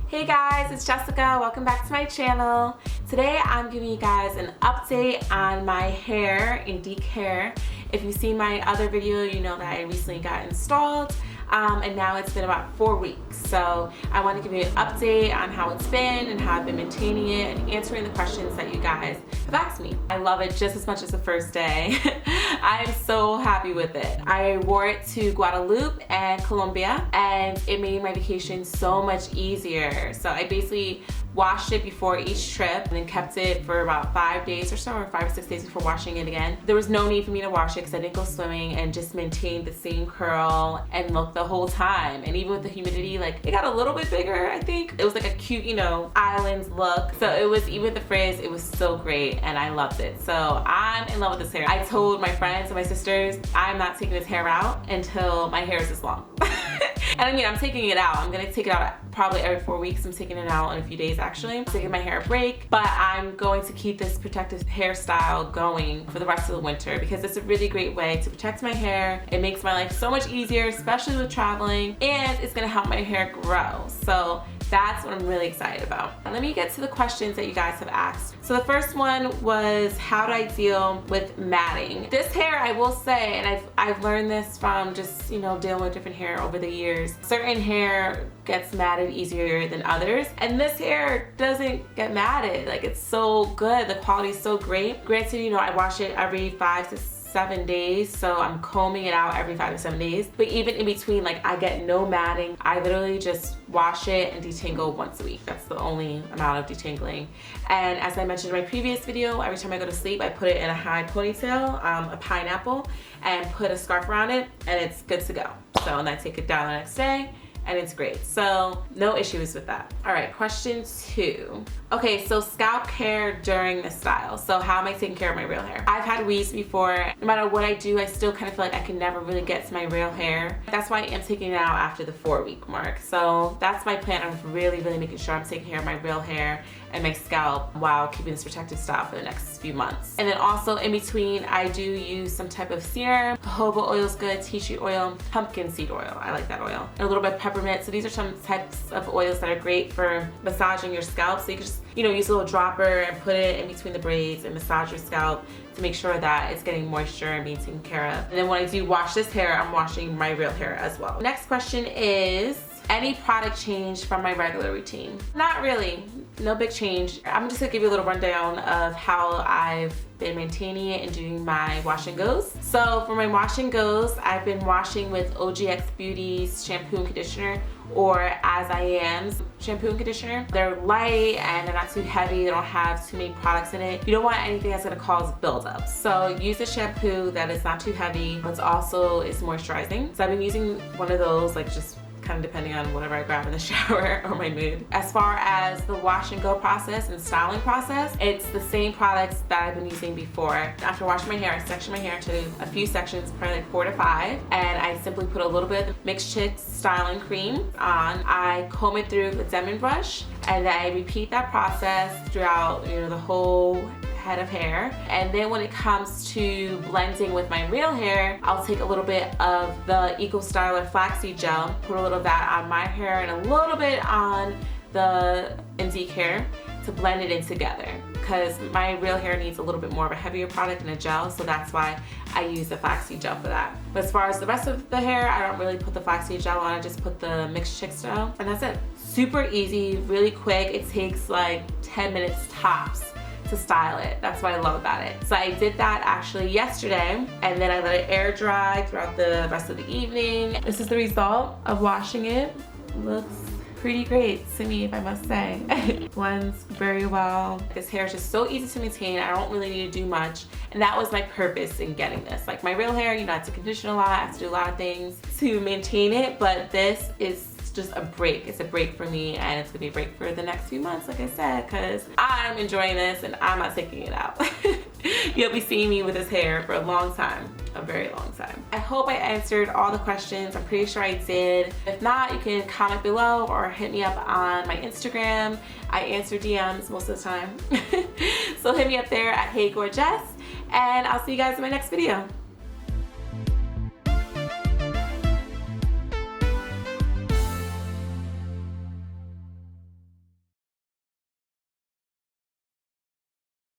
Hey guys, it's Jessica. Welcome back to my channel. Today I'm giving you guys an update on my hair, Indique hair. If you've seen my other video, you know that I recently got installed. And now it's been about 4 weeks. So I want to give you an update on how it's been and how I've been maintaining it and answering the questions that you guys have asked me. I love it just as much as the first day. I'm so happy with it. I wore it to Guadeloupe and Colombia and it made my vacation so much easier. So I basically washed it before each trip and then kept it for about 5 days or so, or 5 or 6 days before washing it again. There was no need for me to wash it because I didn't go swimming, and just maintained the same curl and look the whole time. And even with the humidity, like, it got a little bit bigger, I think. It was like a cute, you know, islands look. So it was, even with the frizz, it was so great and I loved it. So I'm in love with this hair. I told my friends and my sisters, I'm not taking this hair out until my hair is this long. And I mean, I'm taking it out. I'm gonna take it out probably every 4 weeks. I'm taking it out in a few days actually. I'm taking my hair a break, but I'm going to keep this protective hairstyle going for the rest of the winter because it's a really great way to protect my hair. It makes my life so much easier, especially with traveling, and it's gonna help my hair grow. So that's what I'm really excited about. Let me get to the questions that you guys have asked. So the first one was, how do I deal with matting? This hair, I will say, and I've learned this from just, you know, dealing with different hair over the years. Certain hair gets matted easier than others, and this hair doesn't get matted. Like, it's so good. The quality is so great. Granted, you know, I wash it every 5 to 7 days, so I'm combing it out every 5 to 7 days. But even in between, like, I get no matting. I literally just wash it and detangle once a week. That's the only amount of detangling. And as I mentioned in my previous video, every time I go to sleep, I put it in a high ponytail, a pineapple, and put a scarf around it, and it's good to go. So, and I take it down the next day, and it's great. So no issues with that. All right, question 2. Okay, so scalp care during the style. So how am I taking care of my real hair? I've had weaves before. No matter what I do, I still kind of feel like I can never really get to my real hair. That's why I am taking it out after the 4-week mark. So that's my plan. I'm really making sure I'm taking care of my real hair and my scalp while keeping this protective style for the next few months. And then also in between, I do use some type of serum. Jojoba oil is good, tea tree oil, pumpkin seed oil. I like that oil. And a little bit of peppermint. So these are some types of oils that are great for massaging your scalp. So you can just, you know, use a little dropper and put it in between the braids and massage your scalp to make sure that it's getting moisture and being taken care of. And then when I do wash this hair, I'm washing my real hair as well. Next question is, any product change from my regular routine? Not really, no big change. I'm just gonna give you a little rundown of how I've been maintaining it and doing my wash and goes. So for my wash and goes, I've been washing with OGX Beauty's shampoo and conditioner, or As I Am's shampoo and conditioner. They're light and they're not too heavy. They don't have too many products in it. You don't want anything that's gonna cause buildup. So use a shampoo that is not too heavy, but also is moisturizing. So I've been using one of those, like, just kind of depending on whatever I grab in the shower or my mood. As far as the wash and go process and styling process, it's the same products that I've been using before. After washing my hair, I section my hair into a few sections, probably like 4 to 5, and I simply put a little bit of Mixed Chicks styling cream on. I comb it through with a Denman brush, and then I repeat that process throughout, you know, the whole head of hair. And then when it comes to blending with my real hair, I'll take a little bit of the Eco Styler flaxseed gel, put a little of that on my hair and a little bit on the Indique hair to blend it in together, because my real hair needs a little bit more of a heavier product than a gel, so that's why I use the flaxseed gel for that. But as far as the rest of the hair, I don't really put the flaxseed gel on. I just put the Mixed Chicks gel, and that's it. Super easy, really quick. It takes like 10 minutes tops to style it. That's what I love about it. So I did that actually yesterday, and then I let it air dry throughout the rest of the evening. This is the result of washing it. Looks pretty great to me, if I must say. Blends very well. This hair is just so easy to maintain. I don't really need to do much, and that was my purpose in getting this. Like my real hair, you know, I have to condition a lot, I have to do a lot of things to maintain it, but this is just a break. It's a break for me, and it's gonna be a break for the next few months, like I said, because I'm enjoying this and I'm not taking it out. You'll be seeing me with this hair for a long time, a very long time. I hope I answered all the questions. I'm pretty sure I did. If not, you can comment below or hit me up on my Instagram. I answer DMs most of the time. So hit me up there at Heygorjess, and I'll see you guys in my next video.